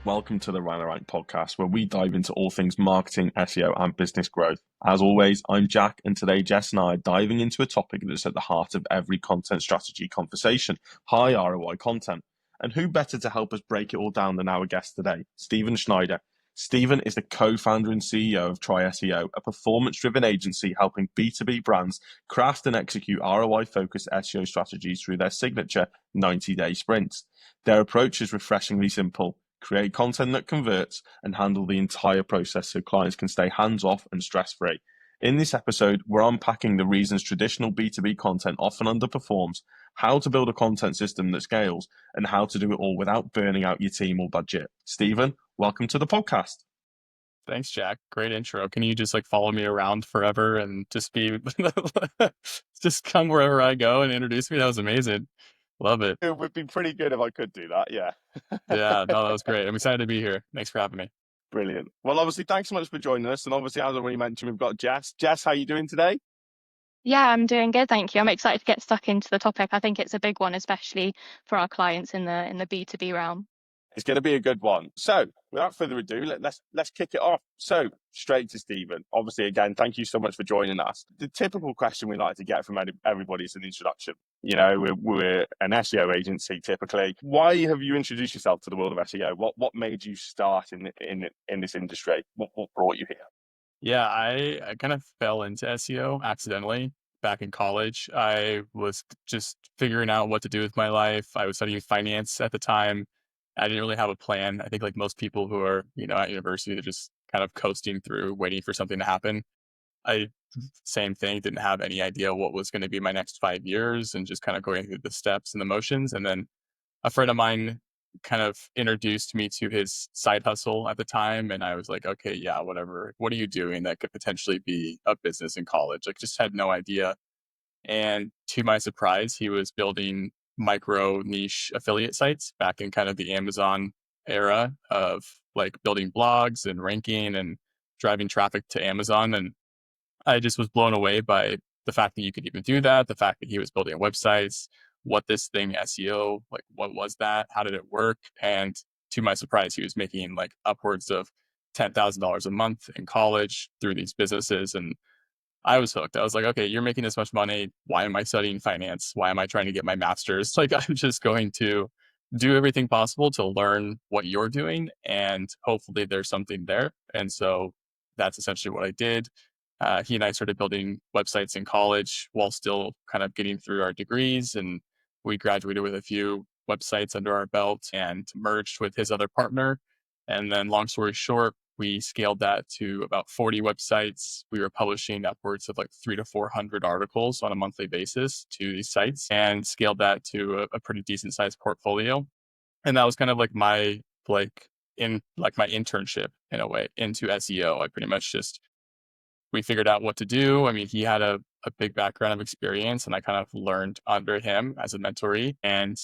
Welcome to the Rhino Rank podcast, where we dive into all things marketing, SEO, and business growth. As always, I'm Jack, and today Jess and I are diving into a topic that's at the heart of every content strategy conversation: high ROI content. And who better to help us break it all down than our guest today, Steven Schneider. Steven is the co-founder and CEO of TrioSEO, a performance-driven agency helping B2B brands craft and execute ROI-focused SEO strategies through their signature 90-day sprints. Their approach is refreshingly simple: create content that converts, and handle the entire process so clients can stay hands-off and stress-free. In this episode, we're unpacking the reasons traditional B2B content often underperforms, how to build a content system that scales, and how to do it all without burning out your team or budget. Steven, welcome to the podcast. Thanks, Jack. Great intro. Can you just follow me around forever and just be just come wherever I go and introduce me? That was amazing. Love it. It would be pretty good if I could do that, yeah. Yeah, no, that was great. I'm excited to be here. Thanks for having me. Brilliant. Well, obviously, thanks so much for joining us. And obviously, as I already mentioned, we've got Jess. Jess, how are you doing today? Yeah, I'm doing good, thank you. I'm excited to get stuck into the topic. I think it's a big one, especially for our clients in the B2B realm. It's going to be a good one. So, without further ado, let's kick it off. So, straight to Steven. Obviously, again, thank you so much for joining us. The typical question we like to get from everybody is an introduction. You know, we're an SEO agency typically. Why have you introduced yourself to the world of SEO? What made you start in this industry? What brought you here? Yeah, I kind of fell into SEO accidentally back in college. I was just figuring out what to do with my life. I was studying finance at the time. I didn't really have a plan. I think like most people who are, at university, they're just kind of coasting through, waiting for something to happen. I, same thing, didn't have any idea what was going to be my next 5 years and just kind of going through the steps and the motions. And then a friend of mine kind of introduced me to his side hustle at the time. And I was like, okay, yeah, whatever. What are you doing that could potentially be a business in college? Like, just had no idea. And to my surprise, he was building micro niche affiliate sites back in kind of the Amazon era of like building blogs and ranking and driving traffic to Amazon. And I just was blown away by the fact that you could even do that, the fact that he was building websites, what this thing SEO, like what was that? How did it work? And to my surprise, he was making like upwards of $10,000 a month in college through these businesses. And I was hooked. I was like, okay, you're making this much money. Why am I studying finance? Why am I trying to get my master's? Like, I'm just going to do everything possible to learn what you're doing. And hopefully there's something there. And so that's essentially what I did. He and I started building websites in college while still kind of getting through our degrees. And we graduated with a few websites under our belt and merged with his other partner. And then long story short, we scaled that to about 40 websites. We were publishing upwards of like 300 to 400 articles on a monthly basis to these sites and scaled that to a pretty decent sized portfolio. And that was kind of like my internship in a way into SEO. I pretty much just, we figured out what to do. I mean, he had a big background of experience and I kind of learned under him as a mentoree. And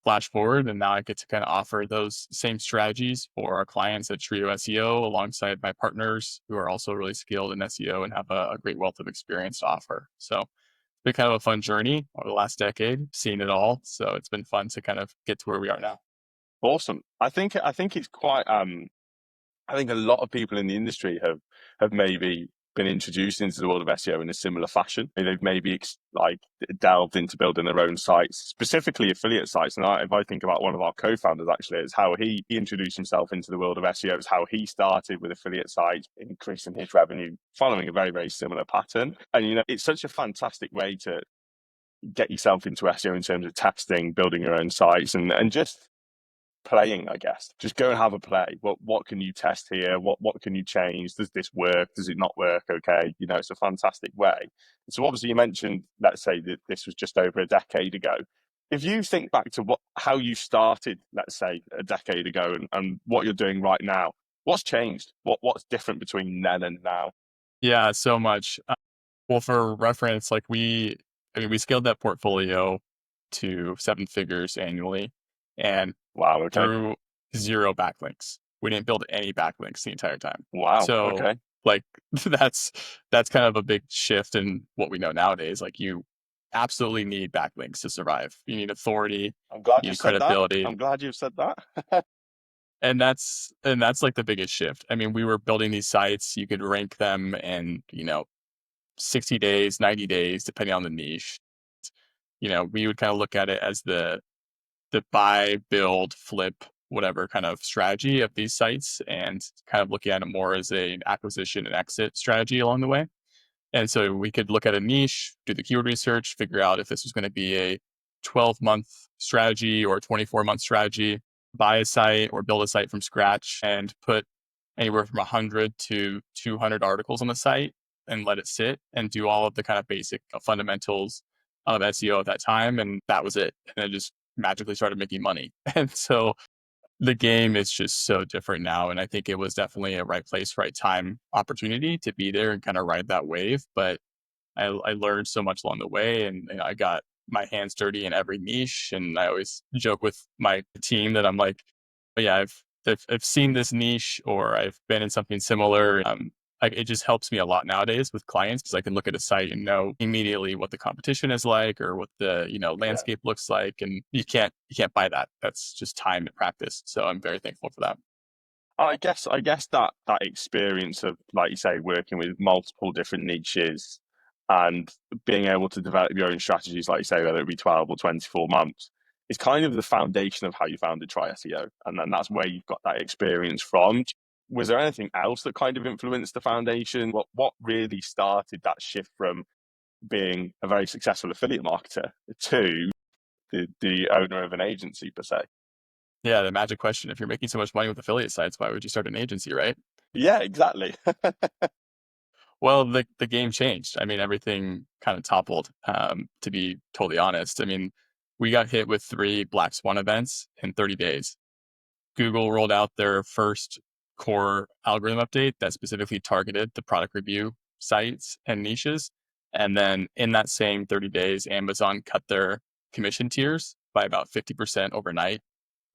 flash forward, and now I get to kind of offer those same strategies for our clients at TrioSEO alongside my partners who are also really skilled in SEO and have a great wealth of experience to offer. So it's been kind of a fun journey over the last decade, seeing it all. So it's been fun to kind of get to where we are now. Awesome. I think it's quite. I think a lot of people in the industry have maybe been introduced into the world of SEO in a similar fashion. They've maybe delved into building their own sites, specifically affiliate sites. And if I think about one of our co-founders, actually, it's how he introduced himself into the world of SEO. It's how he started with affiliate sites, increasing his revenue, following a very, very similar pattern. And, it's such a fantastic way to get yourself into SEO in terms of testing, building your own sites, and just playing, I guess. Just go and have a play. What can you test here? What can you change? Does this work? Does it not work? Okay, it's a fantastic way. So obviously you mentioned, let's say that this was just over a decade ago. If you think back to how you started, let's say a decade ago, and what you're doing right now, what's changed? What's different between then and now? Yeah, so much. Well, for reference, we scaled that portfolio to 7 figures annually. And wow, okay. through 0 backlinks. We didn't build any backlinks the entire time. Wow. So okay. that's kind of a big shift in what we know nowadays. Like, you absolutely need backlinks to survive. You need authority. I'm glad you you need said credibility. that. I'm glad you've said that. And that's like the biggest shift. I mean, we were building these sites, you could rank them in, 60 days, 90 days, depending on the niche. We would kind of look at it as the buy, build, flip, whatever kind of strategy of these sites, and kind of looking at it more as an acquisition and exit strategy along the way. And so we could look at a niche, do the keyword research, figure out if this was going to be a 12-month strategy or a 24-month strategy, buy a site or build a site from scratch and put anywhere from 100 to 200 articles on the site and let it sit and do all of the kind of basic fundamentals of SEO at that time. And that was it. And it just magically started making money. And so the game is just so different now. And I think it was definitely a right place, right time opportunity to be there and kind of ride that wave. But I learned so much along the way, and I got my hands dirty in every niche. And I always joke with my team that I'm like, "Oh, yeah, I've seen this niche, or I've been in something similar." It just helps me a lot nowadays with clients because I can look at a site and know immediately what the competition is like or what the landscape looks like, and you can't buy that. That's just time and practice. So I'm very thankful for that. I guess that experience of, like you say, working with multiple different niches and being able to develop your own strategies, like you say, whether it be 12 or 24 months, is kind of the foundation of how you founded TrioSEO. And then that's where you've got that experience from. Was there anything else that kind of influenced the foundation? What really started that shift from being a very successful affiliate marketer to the owner of an agency per se? Yeah, the magic question. If you're making so much money with affiliate sites, why would you start an agency, right? Yeah, exactly. Well, the game changed. I mean, everything kind of toppled, to be totally honest. I mean, we got hit with 3 black swan events in 30 days. Google rolled out their first core algorithm update that specifically targeted the product review sites and niches. And then in that same 30 days, Amazon cut their commission tiers by about 50% overnight.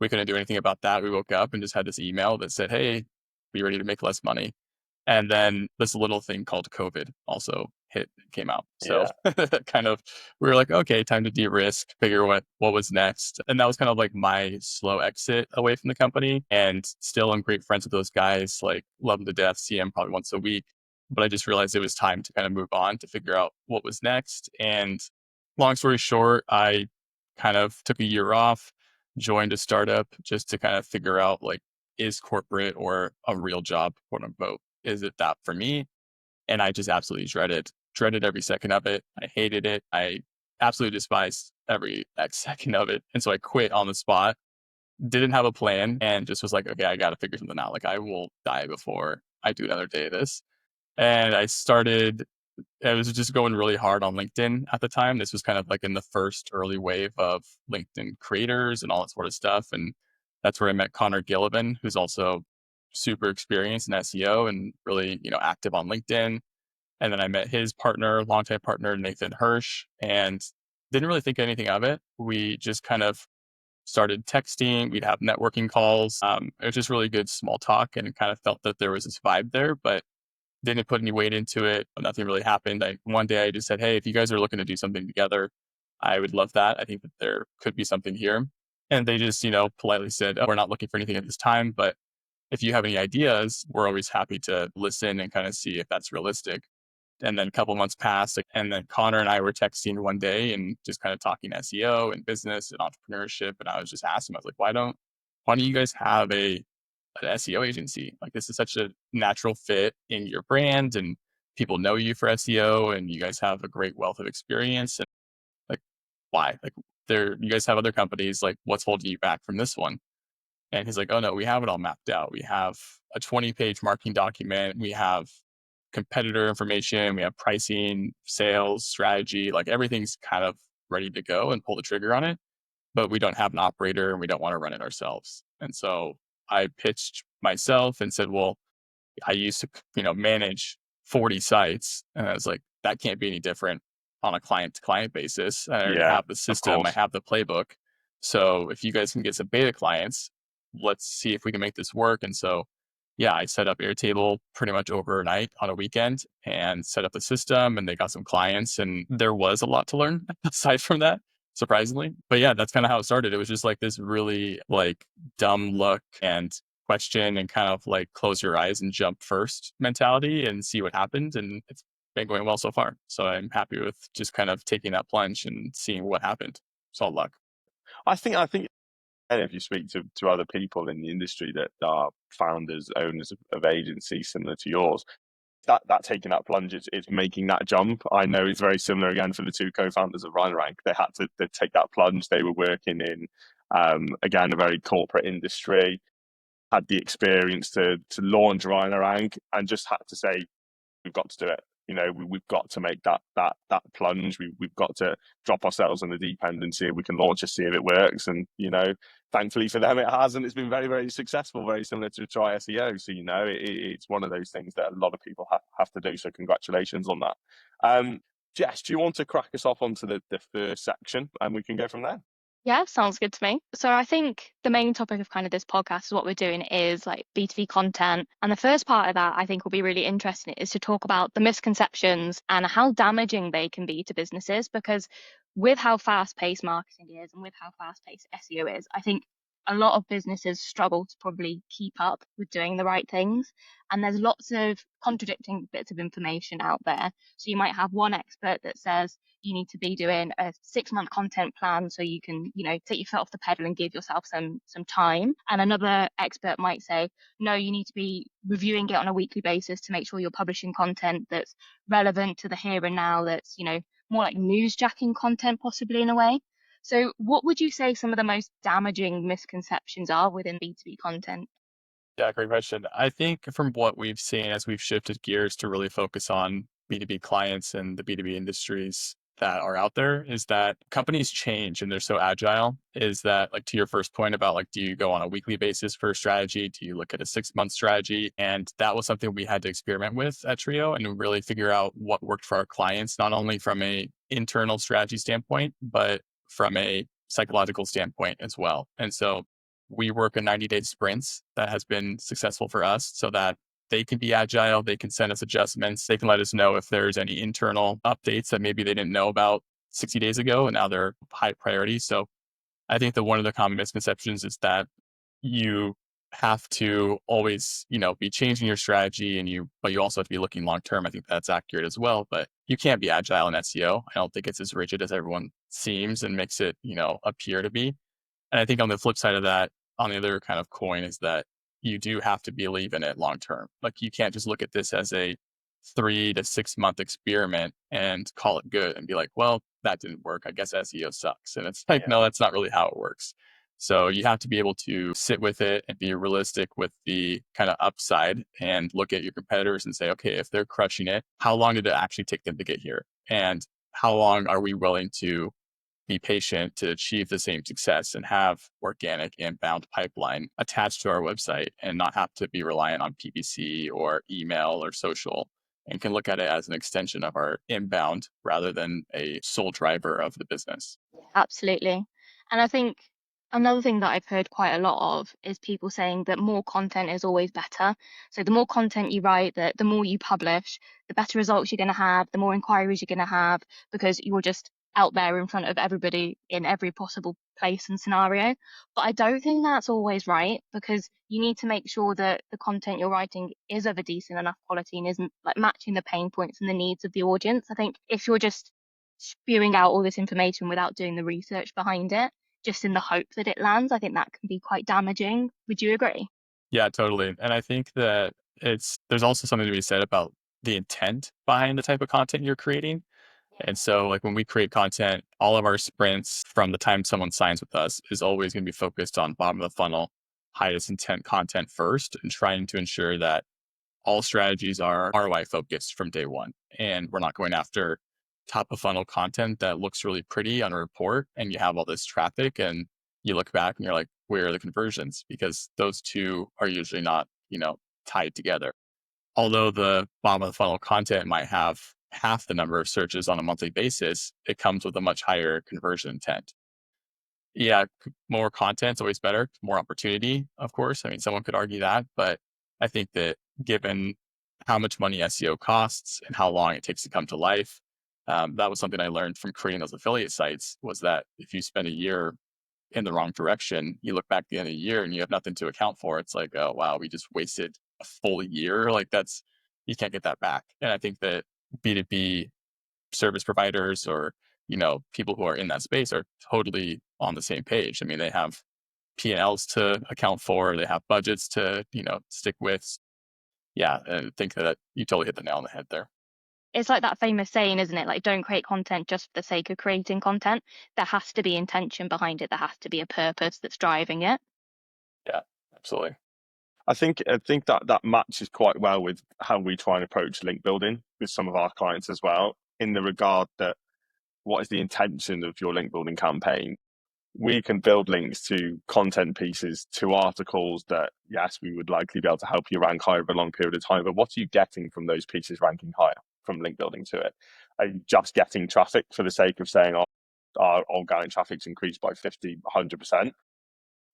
We couldn't do anything about that. We woke up and just had this email that said, "Hey, be ready to make less money." And then this little thing called COVID also came out. So Yeah. kind of, we were like, okay, time to de-risk, figure what was next. And that was kind of like my slow exit away from the company. And still I'm great friends with those guys, like love them to death, see them probably once a week. But I just realized it was time to kind of move on to figure out what was next. And long story short, I kind of took a year off, joined a startup just to kind of figure out, like, is corporate or a real job, quote unquote, is it that for me? And I just absolutely dreaded every second of it. I hated it. I absolutely despised every second of it. And so I quit on the spot, didn't have a plan, and just was like, okay, I got to figure something out. Like, I will die before I do another day of this. And I was just going really hard on LinkedIn at the time. This was kind of like in the first early wave of LinkedIn creators and all that sort of stuff. And that's where I met Connor Gillivan, who's also super experienced in SEO and really, active on LinkedIn. And then I met his partner, longtime partner, Nathan Hirsch, and didn't really think anything of it. We just kind of started texting. We'd have networking calls. It was just really good small talk, and kind of felt that there was this vibe there, but didn't put any weight into it. Nothing really happened. One day I just said, "Hey, if you guys are looking to do something together, I would love that. I think that there could be something here." And they just, politely said, "Oh, we're not looking for anything at this time, but if you have any ideas, we're always happy to listen and kind of see if that's realistic." And then a couple months passed, and then Connor and I were texting one day and just kind of talking SEO and business and entrepreneurship. And I was just asking him, I was like, why don't you guys have an SEO agency? Like, this is such a natural fit in your brand, and people know you for SEO, and you guys have a great wealth of experience. And like, why? Like, you guys have other companies. Like, what's holding you back from this one? And he's like, "Oh no, we have it all mapped out. We have a 20-page marketing document. We have competitor information. We have pricing, sales, strategy. Like, everything's kind of ready to go and pull the trigger on it. But we don't have an operator, and we don't want to run it ourselves." And so I pitched myself and said, "Well, I used to, manage 40 sites." And I was like, that can't be any different on a client to client basis. I already Yeah, have the of system. I course. have the playbook. So if you guys can get some beta clients, let's see if we can make this work. And so, yeah, I set up Airtable pretty much overnight on a weekend and set up the system, and they got some clients, and there was a lot to learn aside from that, surprisingly. But yeah, that's kind of how it started. It was just like this really like dumb luck and question and kind of like close your eyes and jump first mentality and see what happens. And it's been going well so far. So I'm happy with just kind of taking that plunge and seeing what happened. It's all luck. I think and if you speak to other people in the industry that are founders, owners of agencies similar to yours, that taking that plunge is making that jump. I know it's very similar again for the two co-founders of Rhino Rank. They had to take that plunge. They were working in again a very corporate industry, had the experience to launch Rhino Rank, and just had to say, we've got to do it. We've got to make that plunge. We've got to drop ourselves in the deep end and see if we can launch it, see if it works. And thankfully for them, it has, and it's been very, very successful. Very similar to TrioSEO. So it's one of those things that a lot of people have to do. So congratulations on that. Jess, do you want to crack us off onto the first section, and we can go from there? Yeah, sounds good to me. So I think the main topic of kind of this podcast is what we're doing is like B2B content. And the first part of that I think will be really interesting is to talk about the misconceptions and how damaging they can be to businesses, because with how fast-paced marketing is and with how fast-paced SEO is, I think a lot of businesses struggle to probably keep up with doing the right things. And there's lots of contradicting bits of information out there. So you might have one expert that says you need to be doing a 6-month content plan so you can, take your foot off the pedal and give yourself some time. And another expert might say, no, you need to be reviewing it on a weekly basis to make sure you're publishing content that's relevant to the here and now, that's, more like newsjacking content possibly in a way. So what would you say some of the most damaging misconceptions are within B2B content? Yeah, great question. I think from what we've seen as we've shifted gears to really focus on B2B clients and the B2B industries that are out there is that companies change and they're so agile. Is that, like, to your first point about like, do you go on a weekly basis for a strategy? Do you look at a 6-month strategy? And that was something we had to experiment with at Trio and really figure out what worked for our clients, not only from a internal strategy standpoint, but from a psychological standpoint as well. And so we work in 90-day sprints that has been successful for us so that they can be agile. They can send us adjustments. They can let us know if there's any internal updates that maybe they didn't know about 60 days ago and now they're high priority. So I think that one of the common misconceptions is that you have to always, be changing your strategy but you also have to be looking long term. I think that's accurate as well, but you can't be agile in SEO. I don't think it's as rigid as everyone seems and makes it, appear to be. And I think on the flip side of that, on the other kind of coin, is that you do have to believe in it long term. Like, you can't just look at this as a 3 to 6 month experiment and call it good and be like, well, that didn't work. I guess SEO sucks. And it's like, no, that's not really how it works. So you have to be able to sit with it and be realistic with the kind of upside and look at your competitors and say, okay, if they're crushing it, how long did it actually take them to get here? And how long are we willing to be patient to achieve the same success and have organic inbound pipeline attached to our website and not have to be reliant on PPC or email or social, and can look at it as an extension of our inbound rather than a sole driver of the business. Absolutely. And I think another thing that I've heard quite a lot of is people saying that more content is always better. So the more content you write, the more you publish, the better results you're going to have, the more inquiries you're going to have, because you're just out there in front of everybody in every possible place and scenario. But I don't think that's always right, because you need to make sure that the content you're writing is of a decent enough quality and isn't like matching the pain points and the needs of the audience. I think if you're just spewing out all this information without doing the research behind it, just in the hope that it lands, I think that can be quite damaging. Would you agree? Yeah, totally. And I think that there's also something to be said about the intent behind the type of content you're creating. And so, like, when we create content, all of our sprints from the time someone signs with us is always going to be focused on bottom of the funnel, highest intent content first, and trying to ensure that all strategies are ROI focused from day one. And we're not going after top of funnel content that looks really pretty on a report and you have all this traffic and you look back and you're like, where are the conversions? Because those two are usually not, tied together. Although the bottom of the funnel content might have half the number of searches on a monthly basis, it comes with a much higher conversion intent. Yeah, more content's always better, more opportunity, of course. I mean, someone could argue that, but I think that given how much money SEO costs and how long it takes to come to life, that was something I learned from creating those affiliate sites, was that if you spend a year in the wrong direction, you look back at the end of the year and you have nothing to account for. It's like, oh, wow, we just wasted a full year. Like you can't get that back. And I think that B2B service providers or, people who are in that space are totally on the same page. I mean, they have P&Ls to account for, they have budgets to, stick with. Yeah, I think that you totally hit the nail on the head there. It's like that famous saying, isn't it? Like, don't create content just for the sake of creating content. There has to be intention behind it. There has to be a purpose that's driving it. Yeah, absolutely. I think that matches quite well with how we try and approach link building with some of our clients as well, in the regard that what is the intention of your link building campaign? We can build links to content pieces, to articles that, yes, we would likely be able to help you rank higher over a long period of time. But what are you getting from those pieces ranking higher from link building to it? Are you just getting traffic for the sake of saying, oh, our organic traffic's increased by 50, 100%?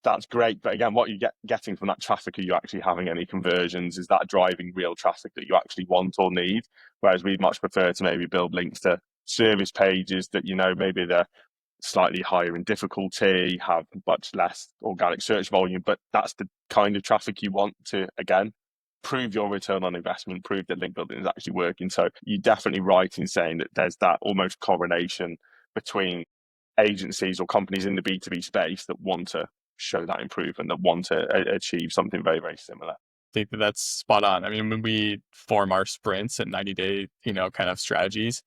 That's great. But again, what are you getting from that traffic? Are you actually having any conversions? Is that driving real traffic that you actually want or need? Whereas we'd much prefer to maybe build links to service pages that, maybe they're slightly higher in difficulty, have much less organic search volume, but that's the kind of traffic you want to, again, prove your return on investment, prove that link building is actually working. So you're definitely right in saying that there's that almost correlation between agencies or companies in the B2B space that want to show that improvement, that want to achieve something very, very similar. I think that's spot on. I mean, when we form our sprints and 90-day, kind of strategies,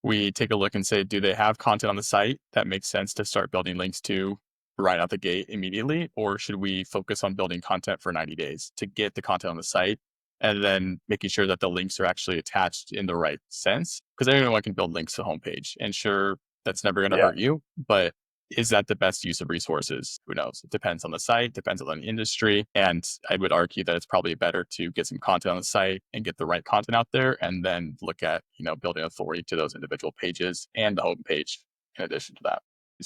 we take a look and say, do they have content on the site that makes sense to start building links to right out the gate immediately? Or should we focus on building content for 90 days to get the content on the site and then making sure that the links are actually attached in the right sense? Because anyone can build links to the homepage, and sure, that's never going to hurt you, but is that the best use of resources? Who knows? It depends on the site, depends on the industry. And I would argue that it's probably better to get some content on the site and get the right content out there, and then look at, building authority to those individual pages and the homepage in addition to that.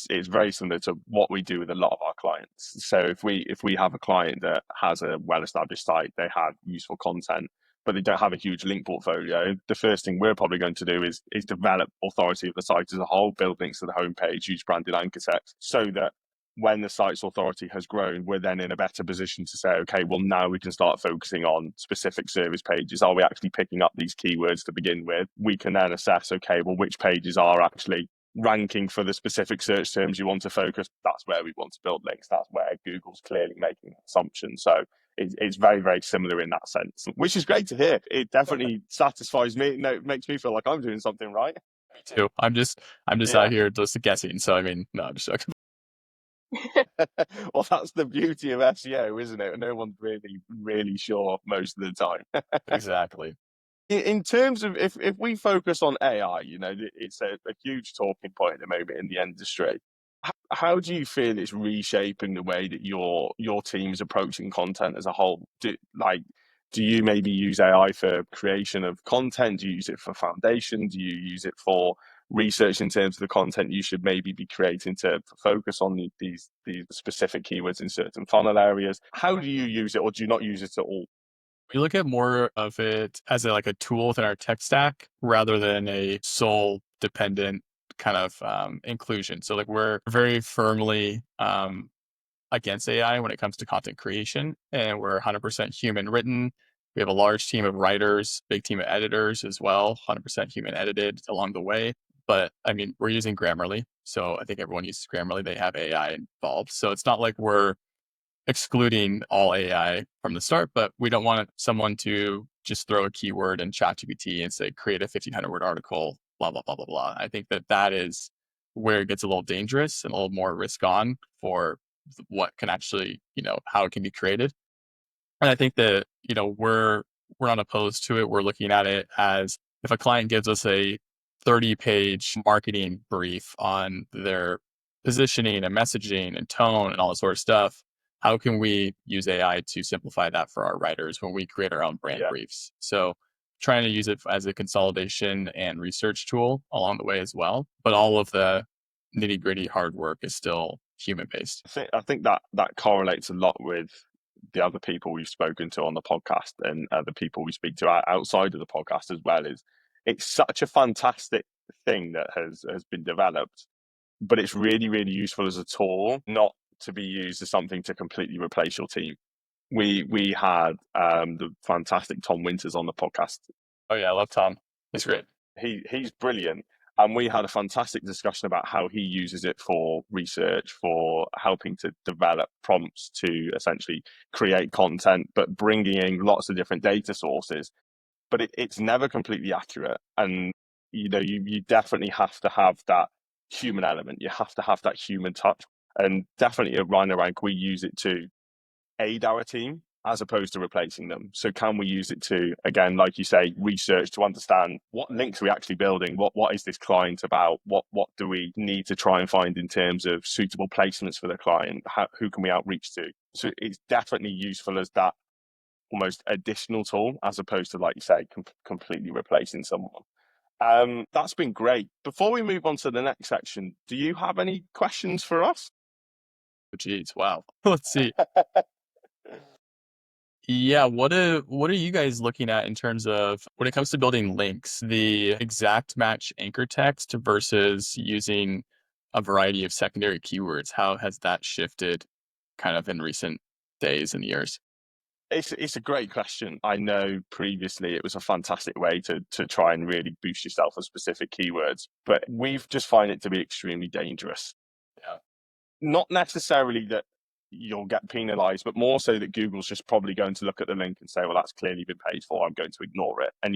It's very similar to what we do with a lot of our clients. So if we have a client that has a well-established site, they have useful content, but they don't have a huge link portfolio, the first thing we're probably going to do is develop authority of the site as a whole, build links to the homepage, use branded anchor text, so that when the site's authority has grown, we're then in a better position to say, okay, well, now we can start focusing on specific service pages. Are we actually picking up these keywords to begin with? We can then assess, okay, well, which pages are actually ranking for the specific search terms you want to focus. That's where we want to build links. That's where Google's clearly making assumptions. So it's very, very similar in that sense, which is great to hear. It definitely satisfies me. No, it makes me feel like I'm doing something right. Me too. I'm just out here just guessing. So I mean, no, I'm just joking. Well, that's the beauty of SEO, isn't it? No one's really sure most of the time. Exactly. In terms of if we focus on AI, it's a huge talking point at the moment in the industry. How do you feel it's reshaping the way that your team's approaching content as a whole? Do you maybe use AI for creation of content? Do you use it for foundation? Do you use it for research in terms of the content you should maybe be creating to focus on these specific keywords in certain funnel areas? How do you use it, or do you not use it at all? We look at more of it as a tool within our tech stack rather than a sole dependent kind of inclusion. So we're very firmly against AI when it comes to content creation, and we're 100% human written. We have a large team of writers, big team of editors as well, 100% human edited along the way. But I mean, we're using Grammarly. So I think everyone uses Grammarly. They have AI involved. So it's not like we're excluding all AI from the start, but we don't want someone to just throw a keyword in ChatGPT and say, create a 1,500 word article, blah, blah, blah, blah, blah. I think that is where it gets a little dangerous and a little more risk on for what can actually, how it can be created. And I think that, we're not opposed to it. We're looking at it as if a client gives us a 30-page marketing brief on their positioning and messaging and tone and all that sort of stuff, how can we use AI to simplify that for our writers when we create our own brand briefs? So trying to use it as a consolidation and research tool along the way as well. But all of the nitty gritty hard work is still human based. I think that correlates a lot with the other people we've spoken to on the podcast and the people we speak to outside of the podcast as well. Is it's such a fantastic thing that has been developed, but it's really, really useful as a tool, not to be used as something to completely replace your team. We had the fantastic Tom Winters on the podcast. Oh yeah, I love Tom. He's great. He's brilliant. And we had a fantastic discussion about how he uses it for research, for helping to develop prompts to essentially create content, but bringing in lots of different data sources. But it's never completely accurate. And, you definitely have to have that human element. You have to have that human touch. And definitely at Rhino Rank, we use it to aid our team as opposed to replacing them. So can we use it to, again, like you say, research to understand what links are we actually building? What is this client about? What do we need to try and find in terms of suitable placements for the client? Who can we outreach to? So it's definitely useful as that almost additional tool as opposed to, like you say, completely replacing someone. That's been great. Before we move on to the next section, do you have any questions for us? Oh, geez, wow. Let's see. Yeah, what are you guys looking at in terms of when it comes to building links, the exact match anchor text versus using a variety of secondary keywords? How has that shifted kind of in recent days and years? It's a great question. I know previously it was a fantastic way to try and really boost yourself with specific keywords, but we've just find it to be extremely dangerous. Yeah. Not necessarily that you'll get penalized, but more so that Google's just probably going to look at the link and say, well, that's clearly been paid for. I'm going to ignore it. And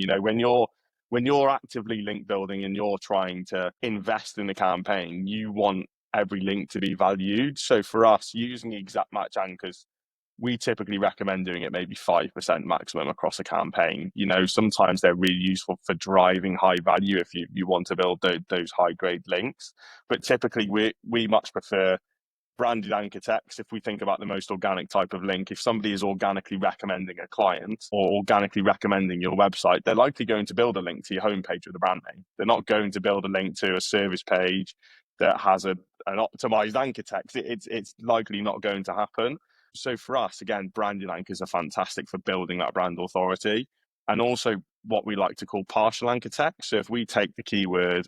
when you're actively link building and you're trying to invest in the campaign, you want every link to be valued. So for us, using exact match anchors, we typically recommend doing it maybe 5% maximum across a campaign. Sometimes they're really useful for driving high value if you want to build those high grade links. But typically we much prefer branded anchor text. If we think about the most organic type of link, if somebody is organically recommending a client or organically recommending your website, they're likely going to build a link to your homepage with a brand name. They're not going to build a link to a service page that has an optimized anchor text. It's likely not going to happen. So for us, again, branded anchors are fantastic for building that brand authority. And also what we like to call partial anchor text. So if we take the keyword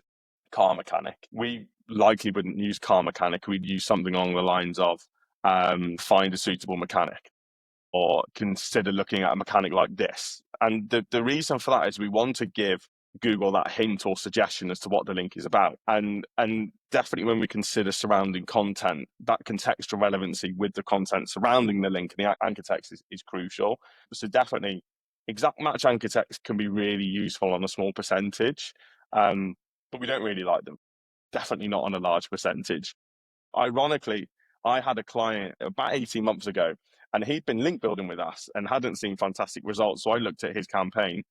car mechanic, we likely wouldn't use car mechanic. We'd use something along the lines of find a suitable mechanic, or consider looking at a mechanic like this. And the reason for that is we want to give Google that hint or suggestion as to what the link is about. And definitely when we consider surrounding content, that contextual relevancy with the content surrounding the link and the anchor text is crucial. So definitely exact match anchor text can be really useful on a small percentage, but we don't really like them. Definitely not on a large percentage. Ironically, I had a client about 18 months ago, and he'd been link building with us and hadn't seen fantastic results. So I looked at his campaign,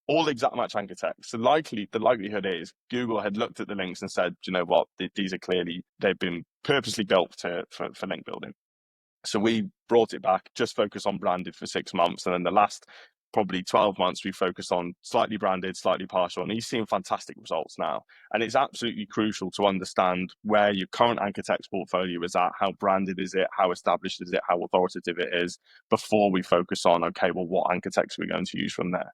all exact match anchor text. So the likelihood is Google had looked at the links and said, you know what, these are clearly, they've been purposely built for link building. So we brought it back, just focused on branded for 6 months. And then the last probably 12 months, we focused on slightly branded, slightly partial. And he's seeing fantastic results now. And it's absolutely crucial to understand where your current anchor text portfolio is at, how branded is it, how established is it, how authoritative it is, before we focus on, okay, well, what anchor text are we going to use from there?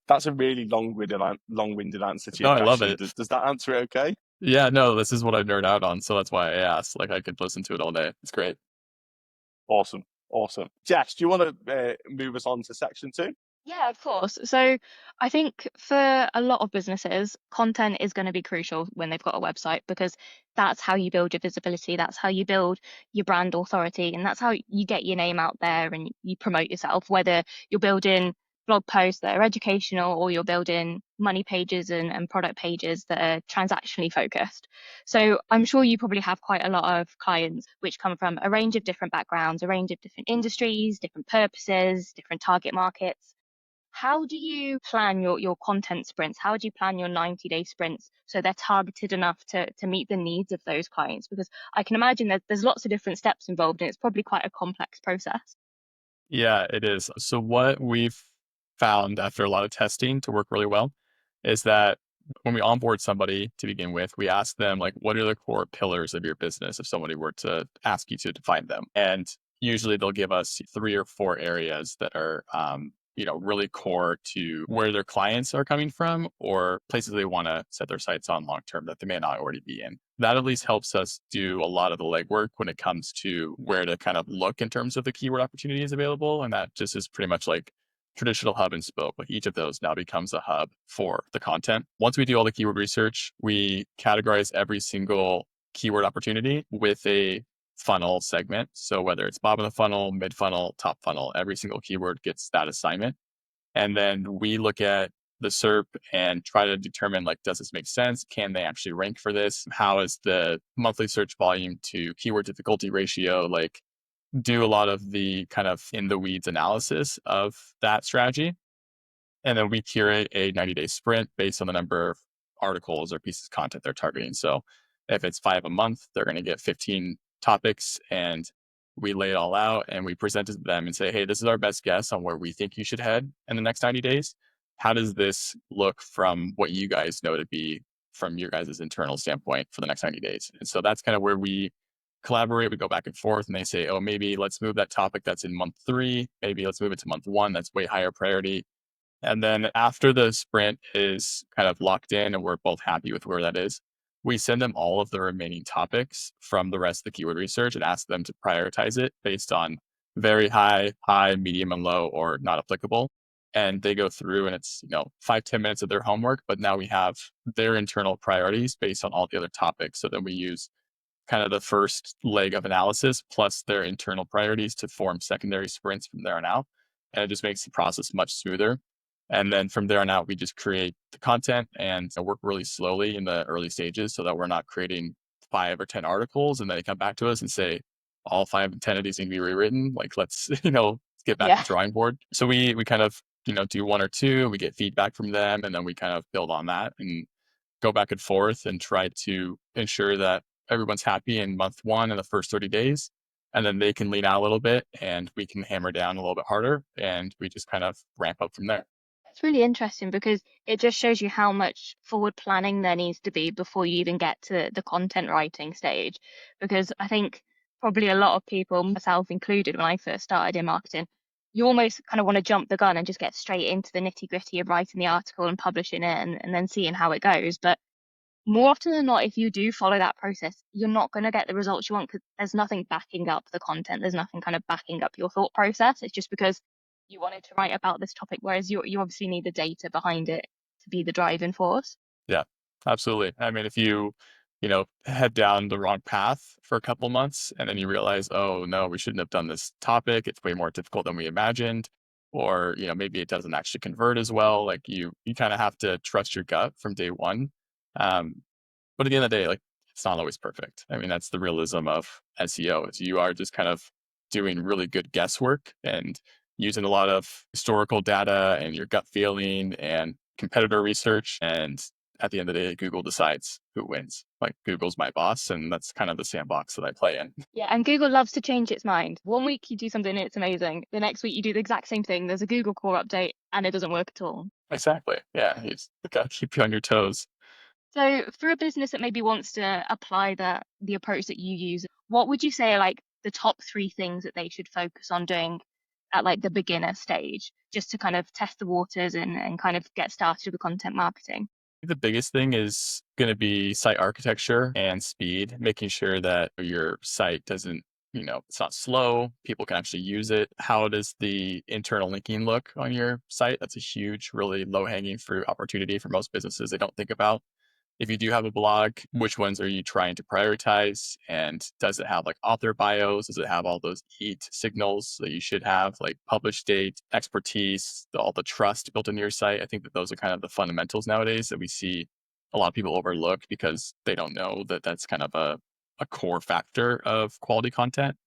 That's a really long-winded answer to No, your I love question. it. Does that answer it okay? Yeah, no, this is what I nerd out on, so that's why I asked. Like I could listen to it all day. It's great. Awesome. Jess, do you want to move us on to section 2? Yeah, of course. So I think for a lot of businesses, content is going to be crucial when they've got a website, because that's how you build your visibility, that's how you build your brand authority, and that's how you get your name out there and you promote yourself, whether you're building blog posts that are educational or you're building money pages and product pages that are transactionally focused. So I'm sure you probably have quite a lot of clients which come from a range of different backgrounds, a range of different industries, different purposes, different target markets. How do you plan your content sprints? How do you plan your 90-day sprints so they're targeted enough to meet the needs of those clients? Because I can imagine that there's lots of different steps involved and it's probably quite a complex process. Yeah, it is. So what we've found after a lot of testing to work really well is that when we onboard somebody to begin with, we ask them, like, what are the core pillars of your business if somebody were to ask you to define them? And usually they'll give us 3 or 4 areas that are really core to where their clients are coming from or places they want to set their sights on long term that they may not already be in. That at least helps us do a lot of the legwork when it comes to where to kind of look in terms of the keyword opportunities available. And that just is pretty much like traditional hub and spoke. Like each of those now becomes a hub for the content. Once we do all the keyword research, we categorize every single keyword opportunity with a funnel segment. So whether it's bottom of the funnel, mid funnel, top funnel, every single keyword gets that assignment. And then we look at the SERP and try to determine, like, does this make sense? Can they actually rank for this? How is the monthly search volume to keyword difficulty ratio? Like, do a lot of the kind of in the weeds analysis of that strategy. And then we curate a 90-day sprint based on the number of articles or pieces of content they're targeting. So if it's 5 a month, they're going to get 15 topics, and we lay it all out and we present it to them and say, hey, this is our best guess on where we think you should head in the next 90 days. How does this look from what you guys know to be from your guys' internal standpoint for the next 90 days? And so that's kind of where we collaborate. We go back and forth and they say, oh, maybe let's move that topic that's in month 3. Maybe let's move it to month 1. That's way higher priority. And then after the sprint is kind of locked in and we're both happy with where that is, we send them all of the remaining topics from the rest of the keyword research and ask them to prioritize it based on very high, medium, and low, or not applicable. And they go through and it's, 5-10 minutes of their homework, but now we have their internal priorities based on all the other topics. So then we use kind of the first leg of analysis plus their internal priorities to form secondary sprints from there on out. And it just makes the process much smoother. And then from there on out, we just create the content and work really slowly in the early stages so that we're not creating 5 or 10 articles and then they come back to us and say, all 5 and 10 of these need to be rewritten. Like, let's, get back to the drawing board. So we kind of, do 1 or 2, we get feedback from them, and then we kind of build on that and go back and forth and try to ensure that everyone's happy in month 1 in the first 30 days. And then they can lean out a little bit and we can hammer down a little bit harder and we just kind of ramp up from there. It's really interesting because it just shows you how much forward planning there needs to be before you even get to the content writing stage. Because I think probably a lot of people, myself included, when I first started in marketing, you almost kind of want to jump the gun and just get straight into the nitty gritty of writing the article and publishing it and then seeing how it goes. But more often than not, if you do follow that process, you're not going to get the results you want because there's nothing backing up the content. There's nothing kind of backing up your thought process. It's just because you wanted to write about this topic, whereas you obviously need the data behind it to be the driving force. Yeah, absolutely. I mean, if you, head down the wrong path for a couple months and then you realize, oh no, we shouldn't have done this topic. It's way more difficult than we imagined. Or, maybe it doesn't actually convert as well. Like you kind of have to trust your gut from day one. But at the end of the day, like it's not always perfect. I mean, that's the realism of SEO is you are just kind of doing really good guesswork and using a lot of historical data and your gut feeling and competitor research. And at the end of the day, Google decides who wins. Like Google's my boss, and that's kind of the sandbox that I play in. Yeah, and Google loves to change its mind. 1 week you do something and it's amazing. The next week you do the exact same thing. There's a Google core update and it doesn't work at all. Exactly. Yeah. You just got to keep you on your toes. So for a business that maybe wants to apply the approach that you use, what would you say are like the top 3 things that they should focus on doing at like the beginner stage, just to kind of test the waters and kind of get started with content marketing? The biggest thing is going to be site architecture and speed, making sure that your site doesn't, it's not slow. People can actually use it. How does the internal linking look on your site? That's a huge, really low hanging fruit opportunity for most businesses they don't think about. If you do have a blog, which ones are you trying to prioritize? And does it have like author bios? Does it have all those EAT signals that you should have, like publish date, expertise, all the trust built into your site? I think that those are kind of the fundamentals nowadays that we see a lot of people overlook because they don't know that that's kind of a core factor of quality content.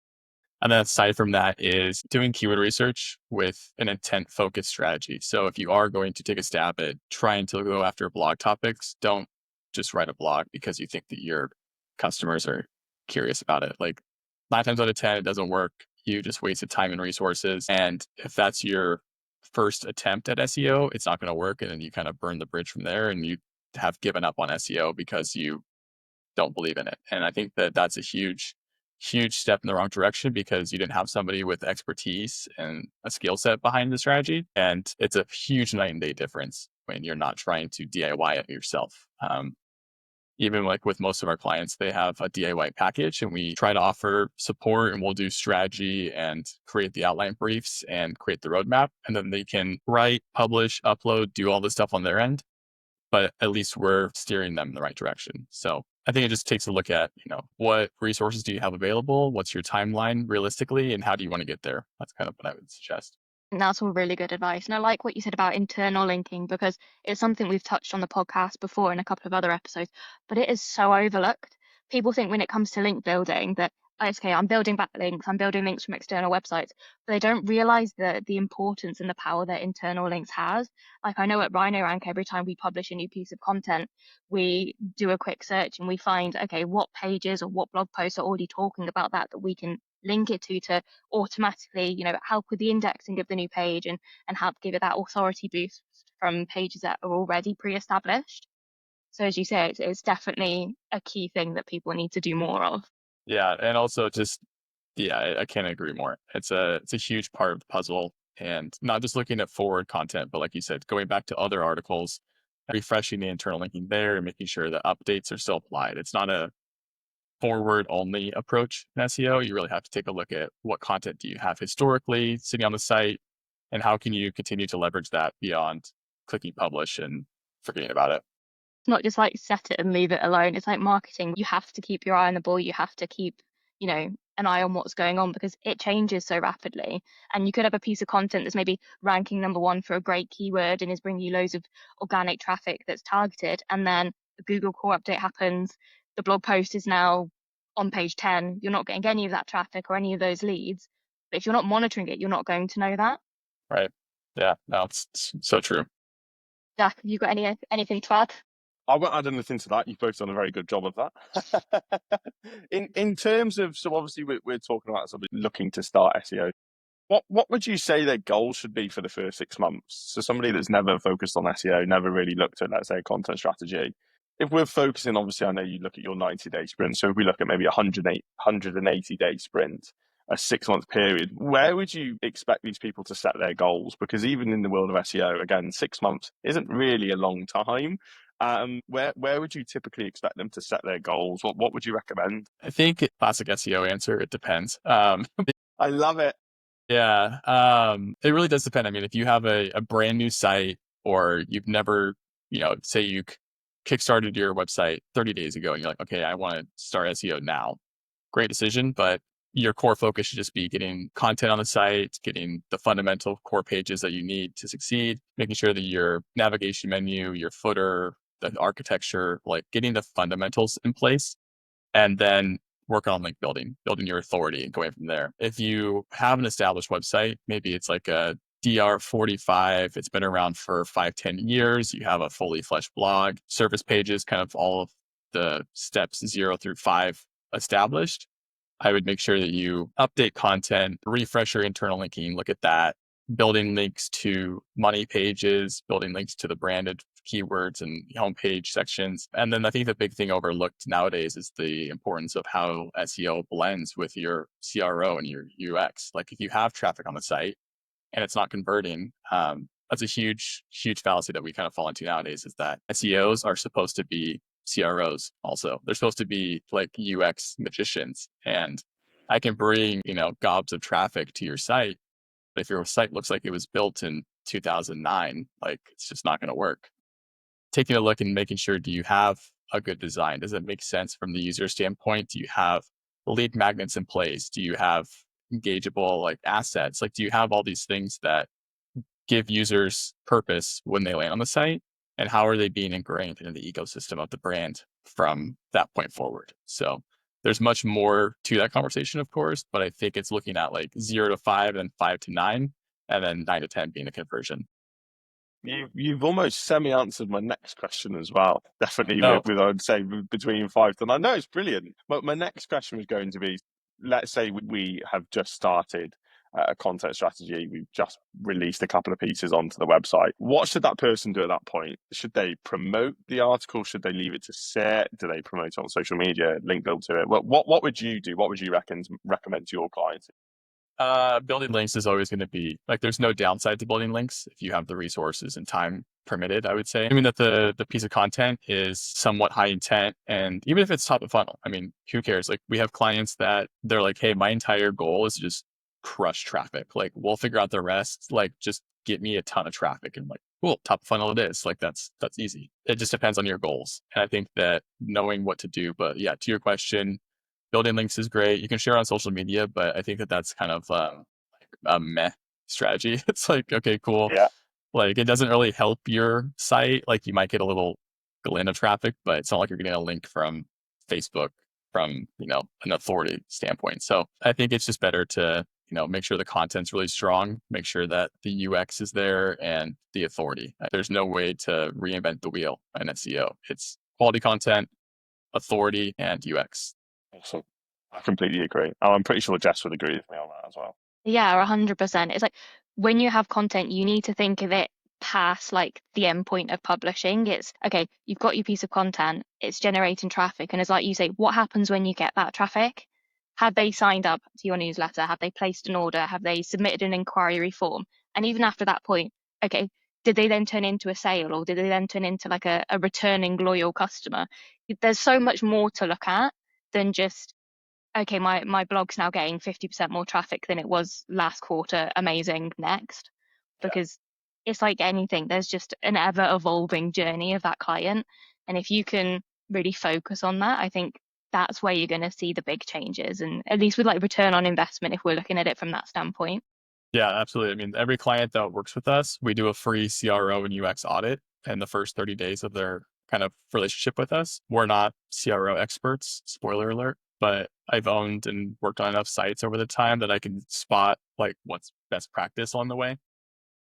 And then aside from that is doing keyword research with an intent focused strategy. So if you are going to take a stab at trying to go after blog topics, don't just write a blog because you think that your customers are curious about it. Like 9 times out of 10, it doesn't work. You just wasted time and resources. And if that's your first attempt at SEO, it's not going to work. And then you kind of burn the bridge from there and you have given up on SEO because you don't believe in it. And I think that that's a huge huge step in the wrong direction because you didn't have somebody with expertise and a skill set behind the strategy. And it's a huge night and day difference when you're not trying to DIY it yourself. Even like with most of our clients, they have a DIY package and we try to offer support, and we'll do strategy and create the outline briefs and create the roadmap. And then they can write, publish, upload, do all this stuff on their end. But at least we're steering them in the right direction. So I think it just takes a look at, what resources do you have available? What's your timeline realistically? And how do you want to get there? That's kind of what I would suggest. And that's all really good advice. And I like what you said about internal linking, because it's something we've touched on the podcast before in a couple of other episodes, but it is so overlooked. People think when it comes to link building that, okay, I'm building backlinks, I'm building links from external websites, but they don't realize the importance and the power that internal links has. Like, I know at Rhino Rank, every time we publish a new piece of content, we do a quick search and we find, okay, what pages or what blog posts are already talking about that we can link it to automatically, help with the indexing of the new page and help give it that authority boost from pages that are already pre-established. So as you say, it's definitely a key thing that people need to do more of. Yeah. And also just, I can't agree more. It's a huge part of the puzzle, and not just looking at forward content, but like you said, going back to other articles, refreshing the internal linking there and making sure that updates are still applied. It's not a forward only approach in SEO. You really have to take a look at what content do you have historically sitting on the site, and how can you continue to leverage that beyond clicking publish and forgetting about it. It's not just like set it and leave it alone. It's like marketing. You have to keep your eye on the ball. You have to keep, an eye on what's going on, because it changes so rapidly. And you could have a piece of content that's maybe ranking number one for a great keyword and is bringing you loads of organic traffic that's targeted. And then a Google core update happens. The blog post is now on page 10. You're not getting any of that traffic or any of those leads. But if you're not monitoring it, you're not going to know that. Right. Yeah. No, it's so true. Jack, have you got anything to add? I won't add anything to that. You've both done a very good job of that. in terms of, so obviously we're talking about somebody looking to start SEO. What would you say their goals should be for the first 6 months? So somebody that's never focused on SEO, never really looked at, let's say, a content strategy. If we're focusing, obviously, I know you look at your 90-day sprint. So if we look at maybe a 180-day sprint, a 6-month period, where would you expect these people to set their goals? Because even in the world of SEO, again, 6 months isn't really a long time. Where would you typically expect them to set their goals? What would you recommend? I think classic SEO answer, it depends. I love it. Yeah. It really does depend. I mean, if you have a brand new site, or you've never, say you kickstarted your website 30 days ago and you're like, okay, I want to start SEO now. Great decision. But your core focus should just be getting content on the site, getting the fundamental core pages that you need to succeed, making sure that your navigation menu, your footer, the architecture, like getting the fundamentals in place, and then work on link building your authority and going from there. If you have an established website, maybe it's like a DR45, it's been around for 5-10 years, you have a fully fleshed blog, service pages, kind of all of the steps 0 through 5 established. I would make sure that you update content, refresh your internal linking, look at that, building links to money pages, building links to the branded keywords and homepage sections. And then I think the big thing overlooked nowadays is the importance of how SEO blends with your CRO and your UX. Like, if you have traffic on the site and it's not converting, that's a huge, huge fallacy that we kind of fall into nowadays, is that SEOs are supposed to be CROs also. They're supposed to be like UX magicians. And I can bring, gobs of traffic to your site, but if your site looks like it was built in 2009, like, it's just not going to work. Taking a look and making sure, do you have a good design? Does it make sense from the user standpoint? Do you have lead magnets in place? Do you have engageable like assets? Like, do you have all these things that give users purpose when they land on the site? And how are they being ingrained into the ecosystem of the brand from that point forward? So there's much more to that conversation, of course, but I think it's looking at like 0 to 5 and 5 to 9, and then 9 to 10 being a conversion. You've almost semi-answered my next question as well. Definitely, No. with I'd say between 5 to 9. No, it's brilliant. But my next question was going to be, let's say we have just started a content strategy. We've just released a couple of pieces onto the website. What should that person do at that point? Should they promote the article? Should they leave it to sit? Do they promote it on social media, link build to it? What would you do? What would you recommend to your clients? Building links is always going to be like, there's no downside to building links if you have the resources and time permitted, I would say. I mean, that the piece of content is somewhat high intent, and even if it's top of funnel, I mean, who cares? Like, we have clients that they're like, hey, my entire goal is to just crush traffic. Like, we'll figure out the rest. Like, just get me a ton of traffic. And like, cool, top of funnel it is. Like, that's easy. It just depends on your goals. And I think that knowing what to do, but yeah, to your question, building links is great. You can share on social media, but I think that that's kind of like a meh strategy. It's like, okay, cool. Yeah. Like, it doesn't really help your site. Like, you might get a little glint of traffic, but it's not like you're getting a link from Facebook from, an authority standpoint. So I think it's just better to, make sure the content's really strong, make sure that the UX is there and the authority. There's no way to reinvent the wheel in SEO. It's quality content, authority, and UX. Awesome. I completely agree. I'm pretty sure Jess would agree with me on that as well. Yeah, 100%. It's like when you have content, you need to think of it past like the endpoint of publishing. It's okay, you've got your piece of content, it's generating traffic. And it's like you say, what happens when you get that traffic? Have they signed up to your newsletter? Have they placed an order? Have they submitted an inquiry form? And even after that point, okay, did they then turn into a sale, or did they then turn into like a returning loyal customer? There's so much more to look at than just, okay, my blog's now getting 50% more traffic than it was last quarter. Amazing. Next. Because it's like anything, there's just an ever evolving journey of that client. And if you can really focus on that, I think that's where you're going to see the big changes. And at least with like return on investment, if we're looking at it from that standpoint. Yeah, absolutely. I mean, every client that works with us, we do a free CRO and UX audit in the first 30 days of their kind of relationship with us. We're not CRO experts, spoiler alert, but I've owned and worked on enough sites over the time that I can spot like what's best practice on the way.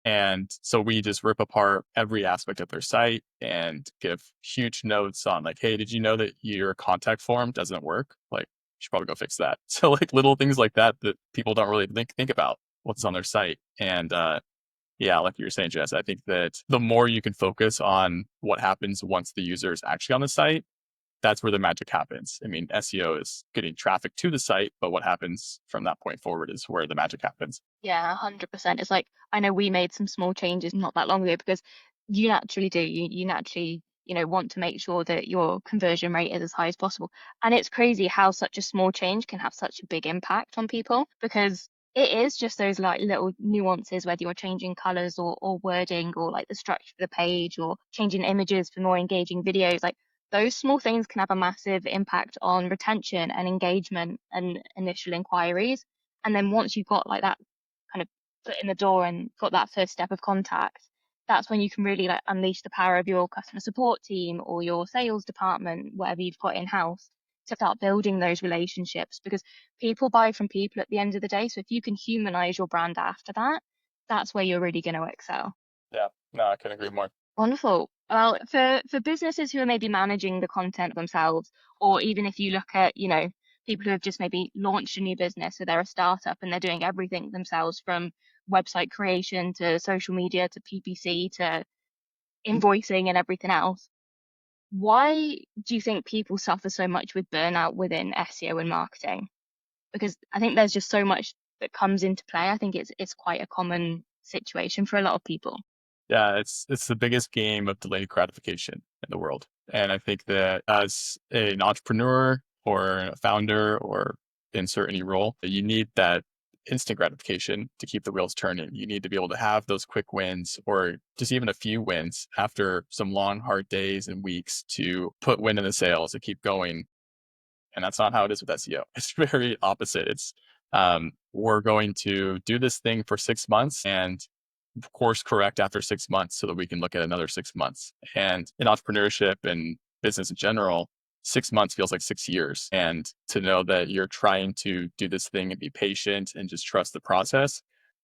And so we just rip apart every aspect of their site and give huge notes on like, hey, did you know that your contact form doesn't work? Like, you should probably go fix that. So like little things like that people don't really think about what's on their site. And yeah, like you were saying, Jess, I think that the more you can focus on what happens once the user is actually on the site, that's where the magic happens. I mean, SEO is getting traffic to the site, but what happens from that point forward is where the magic happens. Yeah, 100%. It's like, I know we made some small changes not that long ago because you naturally do. You naturally, want to make sure that your conversion rate is as high as possible. And it's crazy how such a small change can have such a big impact on people, because it is just those like little nuances, whether you're changing colors or wording, or like the structure of the page, or changing images for more engaging videos. Like, those small things can have a massive impact on retention and engagement and initial inquiries. And then once you've got like that kind of foot in the door and got that first step of contact, that's when you can really like unleash the power of your customer support team or your sales department, whatever you've got in house, to start building those relationships, because people buy from people at the end of the day. So if you can humanize your brand after that, that's where you're really going to excel. Yeah, no, I couldn't agree more. Wonderful. Well, for businesses who are maybe managing the content themselves, or even if you look at, people who have just maybe launched a new business, so they're a startup and they're doing everything themselves, from website creation to social media to PPC to invoicing and everything else. Why do you think people suffer so much with burnout within SEO and marketing? Because I think there's just so much that comes into play. I think it's quite a common situation for a lot of people. Yeah, it's the biggest game of delayed gratification in the world. And I think that as an entrepreneur or a founder, or insert any role, that you need that instant gratification to keep the wheels turning. You need to be able to have those quick wins, or just even a few wins after some long, hard days and weeks, to put wind in the sails, to keep going. And that's not how it is with SEO. It's very opposite. It's we're going to do this thing for 6 months and course correct after 6 months so that we can look at another 6 months. And in entrepreneurship and business in general, 6 months feels like 6 years. And to know that you're trying to do this thing and be patient and just trust the process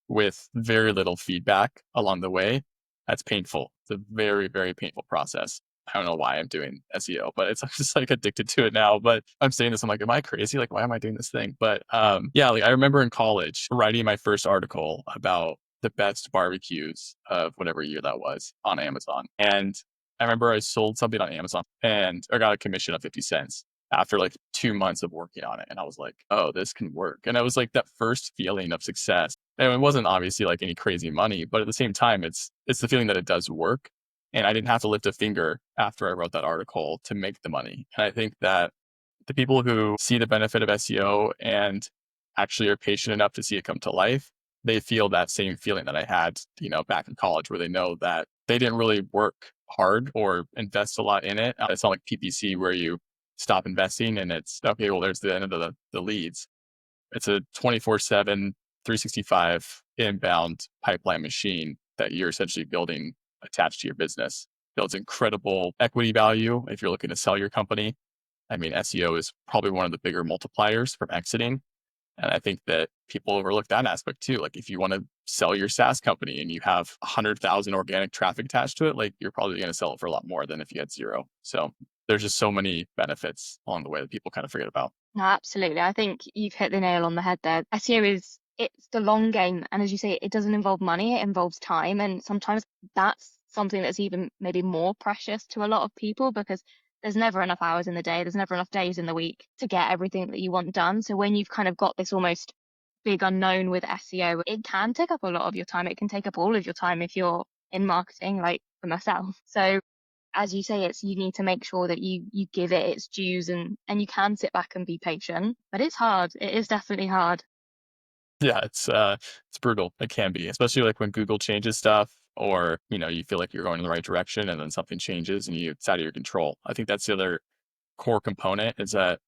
with very little feedback along the way, that's painful. It's a very, very painful process. I don't know why I'm doing SEO, but it's just like addicted to it now. But I'm saying this, I'm like, am I crazy? Like, why am I doing this thing? But yeah, like I remember in college writing my first article about the best barbecues of whatever year that was on Amazon. And I remember I sold something on Amazon and I got a commission of 50 cents after like 2 months of working on it. And I was like, oh, this can work. And it was like that first feeling of success. And it wasn't obviously like any crazy money, but at the same time, it's the feeling that it does work. And I didn't have to lift a finger after I wrote that article to make the money. And I think that the people who see the benefit of SEO and actually are patient enough to see it come to life, they feel that same feeling that I had, back in college, where they know that they didn't really work hard or invest a lot in it. It's not like PPC where you stop investing and it's okay, well, there's the end of the leads. It's a 24/7, 365 inbound pipeline machine that you're essentially building attached to your business. Builds incredible equity value if you're looking to sell your company. I mean, SEO is probably one of the bigger multipliers from exiting. And I think that people overlook that aspect too. Like if you want to sell your SaaS company and you have 100,000 organic traffic attached to it, like you're probably going to sell it for a lot more than if you had zero. So there's just so many benefits along the way that people kind of forget about. No, absolutely. I think you've hit the nail on the head there. SEO it's the long game. And as you say, it doesn't involve money, it involves time. And sometimes that's something that's even maybe more precious to a lot of people because there's never enough hours in the day, there's never enough days in the week to get everything that you want done. So when you've kind of got this almost big unknown with SEO, it can take up a lot of your time. It can take up all of your time if you're in marketing, like for myself. So as you say, you need to make sure that you give it its dues and you can sit back and be patient. But it's hard. It is definitely hard. Yeah, it's brutal. It can be, especially like when Google changes stuff or, you feel like you're going in the right direction and then something changes and it's out of your control. I think that's the other core component is that,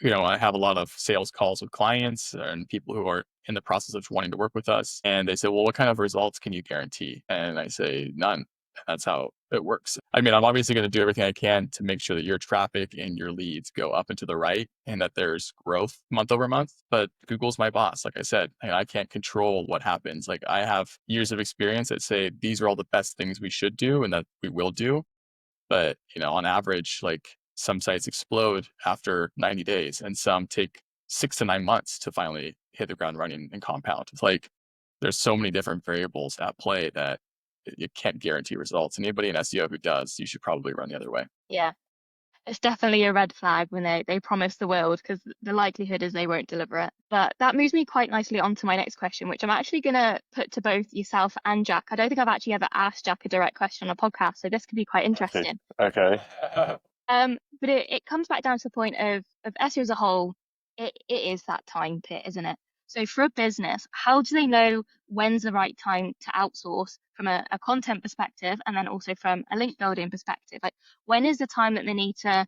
I have a lot of sales calls with clients and people who are in the process of wanting to work with us. And they say, well, what kind of results can you guarantee? And I say, none. That's how it works. I mean, I'm obviously going to do everything I can to make sure that your traffic and your leads go up and to the right and that there's growth month over month. But Google's my boss. Like I said, and I can't control what happens. Like I have years of experience that say these are all the best things we should do and that we will do. But, on average, like some sites explode after 90 days and some take 6 to 9 months to finally hit the ground running and compound. It's like there's so many different variables at play that you can't guarantee results. Anybody in SEO who does, you should probably run the other way. Yeah. It's definitely a red flag when they promise the world because the likelihood is they won't deliver it. But that moves me quite nicely on to my next question, which I'm actually going to put to both yourself and Jack. I don't think I've actually ever asked Jack a direct question on a podcast, so this could be quite interesting. Okay. But it comes back down to the point of SEO as a whole. It is that time pit, isn't it? So for a business, how do they know when's the right time to outsource from a content perspective and then also from a link building perspective? Like when is the time that they need to,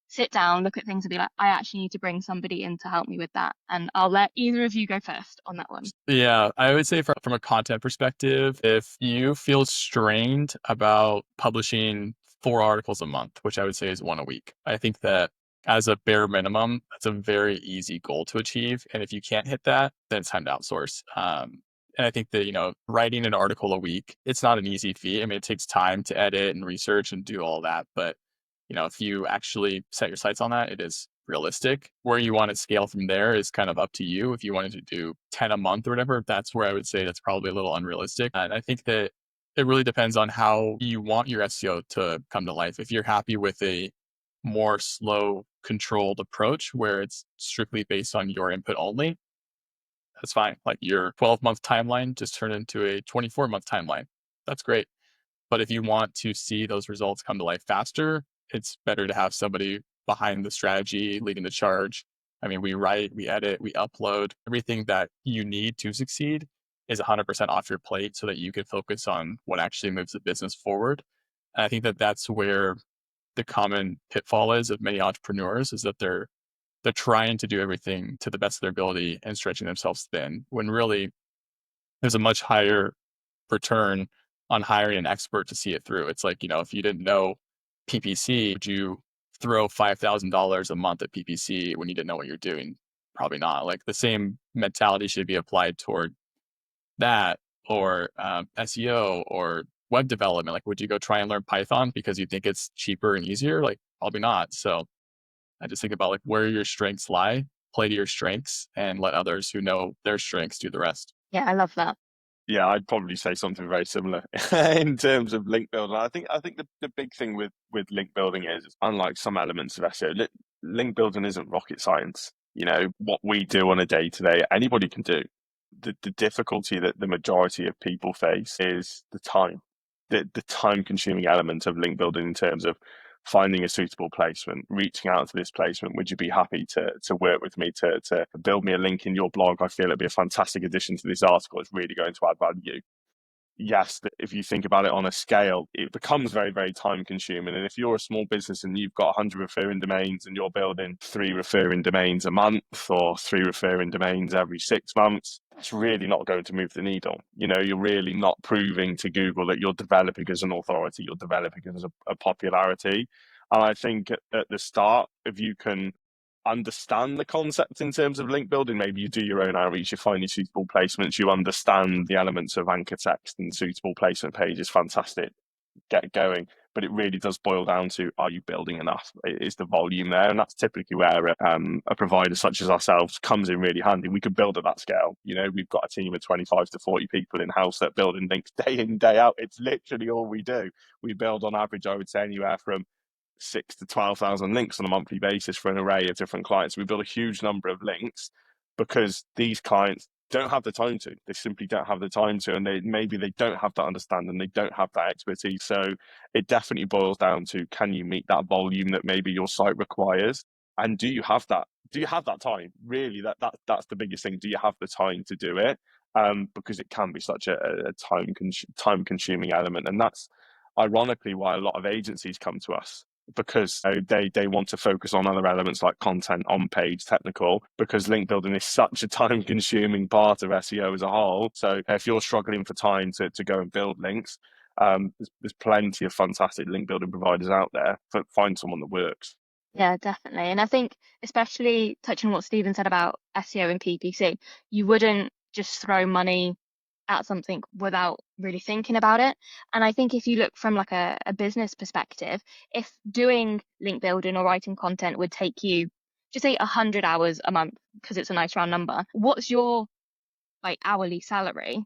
sit down, look at things and be like, I actually need to bring somebody in to help me with that. And I'll let either of you go first on that one. Yeah, I would say from a content perspective, if you feel strained about publishing 4 articles a month, which I would say is 1 a week, I think that as a bare minimum, that's a very easy goal to achieve. And if you can't hit that, then it's time to outsource. And I think that, writing an article a week, it's not an easy feat. I mean, it takes time to edit and research and do all that. But, if you actually set your sights on that, it is realistic. Where you want to scale from there is kind of up to you. If you wanted to do 10 a month or whatever, that's where I would say that's probably a little unrealistic. And I think that it really depends on how you want your SEO to come to life. If you're happy with a more slow, controlled approach where it's strictly based on your input only, that's fine. Like your 12-month timeline just turn into a 24-month timeline. That's great. But if you want to see those results come to life faster, it's better to have somebody behind the strategy, leading the charge. I mean, we write, we edit, we upload. Everything that you need to succeed is 100% off your plate so that you can focus on what actually moves the business forward. And I think that that's where the common pitfall is of many entrepreneurs is that they're trying to do everything to the best of their ability and stretching themselves thin when really there's a much higher return on hiring an expert to see it through. It's like, if you didn't know PPC, would you throw $5,000 a month at PPC when you didn't know what you're doing? Probably not. Like the same mentality should be applied toward that or SEO or web development? Like, would you go try and learn Python because you think it's cheaper and easier? Like, probably not. So I just think about like where your strengths lie, play to your strengths, and let others who know their strengths do the rest. Yeah, I love that. Yeah, I'd probably say something very similar in terms of link building. I think the big thing with link building is, unlike some elements of SEO, link building isn't rocket science. You know, what we do on a day to day, anybody can do. The difficulty that the majority of people face is the time, the time consuming element of link building in terms of finding a suitable placement, reaching out to this placement. Would you be happy to work with me to build me a link in your blog? I feel it'd be a fantastic addition to this article. It's really going to add value. Yes, if you think about it on a scale, it becomes very, very time consuming. And if you're a small business and you've got 100 referring domains and you're building 3 referring domains a month or 3 referring domains every 6 months, it's really not going to move the needle. You know, you're really not proving to Google that you're developing as an authority, you're developing as a popularity. And I think at the start, if you can understand the concept in terms of link building, maybe you do your own outreach, you find your suitable placements, you understand the elements of anchor text and suitable placement pages, fantastic, get going. But it really does boil down to, are you building enough? Is the volume there? And that's typically where a provider such as ourselves comes in really handy. We could build at that scale. You know, we've got a team of 25 to 40 people in-house that building links day in, day out. It's literally all we do. We build on average, I would say, anywhere from 6,000 to 12,000 links on a monthly basis for an array of different clients. We build a huge number of links because these clients don't have the time to. They simply don't have the time to, and maybe they don't have that understanding, they don't have that expertise. So it definitely boils down to, can you meet that volume that maybe your site requires, and do you have that? Do you have that time? Really, that's the biggest thing. Do you have the time to do it? Because it can be such a time consuming element, and that's ironically why a lot of agencies come to us, because they want to focus on other elements like content, on page, technical, because link building is such a time consuming part of SEO as a whole. So if you're struggling for time to go and build links, there's plenty of fantastic link building providers out there. But find someone that works. Yeah, definitely. And I think, especially touching on what Steven said about SEO and PPC, you wouldn't just throw money at something without really thinking about it. And I think if you look from like a business perspective, if doing link building or writing content would take you, just say 100 hours a month, because it's a nice round number, what's your like hourly salary?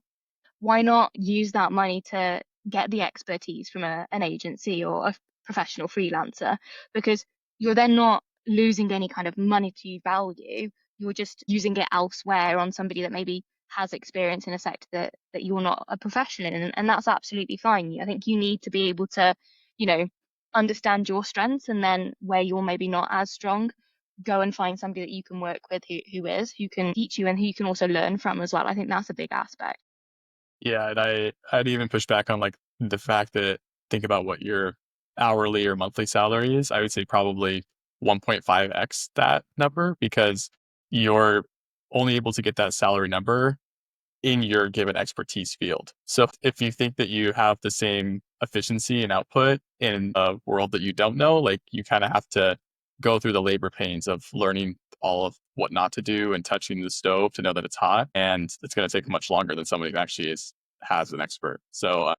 Why not use that money to get the expertise from an agency or a professional freelancer? Because you're then not losing any kind of monetary value. You're just using it elsewhere on somebody that maybe has experience in a sector that you're not a professional in. And that's absolutely fine. I think you need to be able to, you know, understand your strengths, and then where you're maybe not as strong, go and find somebody that you can work with who can teach you and who you can also learn from as well. I think that's a big aspect. Yeah, and I'd even push back on like the fact that, think about what your hourly or monthly salary is. I would say probably 1.5x that number, because you're only able to get that salary number in your given expertise field. So if you think that you have the same efficiency and output in a world that you don't know, like you kind of have to go through the labor pains of learning all of what not to do and touching the stove to know that it's hot. And it's going to take much longer than somebody who actually has an expert. So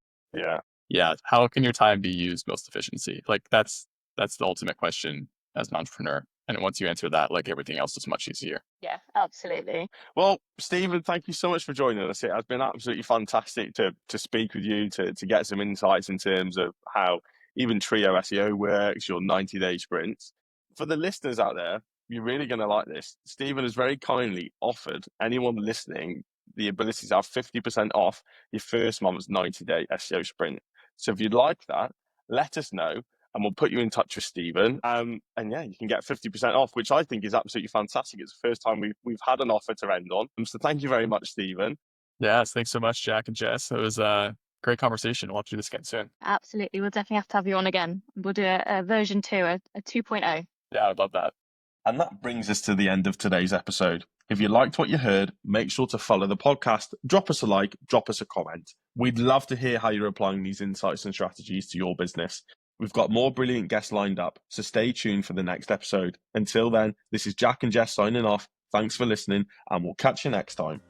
yeah, how can your time be used most efficiency? Like that's the ultimate question as an entrepreneur. And once you answer that, like everything else is much easier. Yeah, absolutely. Well, Steven, thank you so much for joining us. It has been absolutely fantastic to speak with you, to get some insights in terms of how even Trio SEO works, your 90-day sprints. For the listeners out there, you're really going to like this. Steven has very kindly offered anyone listening the ability to have 50% off your first month's 90-day SEO sprint. So if you'd like that, let us know, and we'll put you in touch with Steven. And yeah, you can get 50% off, which I think is absolutely fantastic. It's the first time we've had an offer to end on. So thank you very much, Steven. Yes, thanks so much, Jack and Jess. It was a great conversation. We'll have to do this again soon. Absolutely. We'll definitely have to have you on again. We'll do a version 2, a 2.0. Yeah, I'd love that. And that brings us to the end of today's episode. If you liked what you heard, make sure to follow the podcast, drop us a like, drop us a comment. We'd love to hear how you're applying these insights and strategies to your business. We've got more brilliant guests lined up, so stay tuned for the next episode. Until then, this is Jack and Jess signing off. Thanks for listening, and we'll catch you next time.